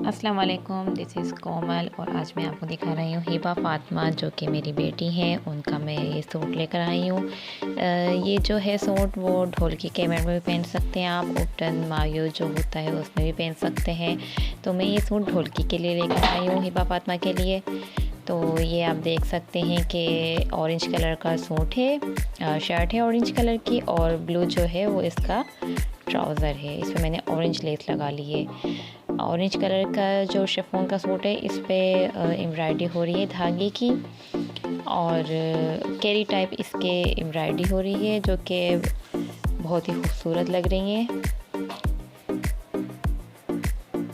अस्सलाम वालेकुम, this is कोमल और आज मैं आपको दिखा रही हूँ हिबा फ़ातिमा जो कि मेरी बेटी हैं, उनका मैं ये सूट लेकर आई हूँ। ये जो है सूट वो ढोलकी के बैंड में भी पहन सकते हैं आप, उपटन मायो जो होता है उसमें भी पहन सकते हैं। तो मैं ये सूट ढोलकी के लिए लेकर आई हूँ हिबा फ़ातिमा के लिए। तो ये आप देख सकते हैं कि ऑरेंज कलर का सूट है, शर्ट है ऑरेंज कलर की और ब्लू जो है वो इसका ट्राउज़र है। इस पे मैंने ऑरेंज लेस लगा ली है। ऑरेंज कलर का जो शिफॉन का सूट है इस पे एम्ब्रॉयडरी हो रही है धागे की और कैरी टाइप इसके एम्ब्रॉयडरी हो रही है जो कि बहुत ही खूबसूरत लग रही है।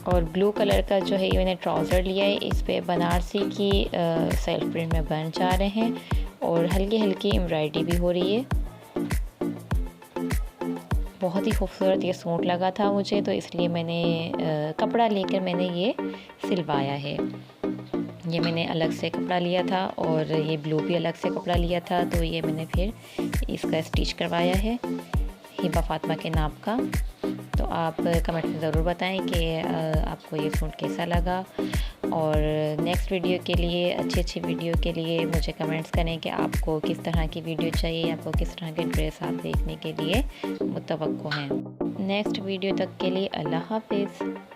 और ब्लू कलर का जो है ये मैंने ट्राउज़र लिया है, इस पे बनारसी की सेल्फ प्रिंट में बन जा रहे हैं और हल्की हल्की एम्ब्रॉयडरी भी हो रही है। बहुत ही खूबसूरत ये सूट लगा था मुझे, तो इसलिए मैंने कपड़ा लेकर मैंने ये सिलवाया है। ये मैंने अलग से कपड़ा लिया था और ये ब्लू भी अलग से कपड़ा लिया था, तो ये मैंने फिर इसका स्टिच करवाया है हिबा फ़ातिमा के नाप का। तो आप कमेंट में ज़रूर बताएं कि आपको ये सूट कैसा लगा। और नेक्स्ट वीडियो के लिए, अच्छी वीडियो के लिए मुझे कमेंट्स करें कि आपको किस तरह की वीडियो चाहिए, आपको किस तरह के ड्रेस आप देखने के लिए मुतवक्को हैं। नेक्स्ट वीडियो तक के लिए अल्लाह हाफ़िज़।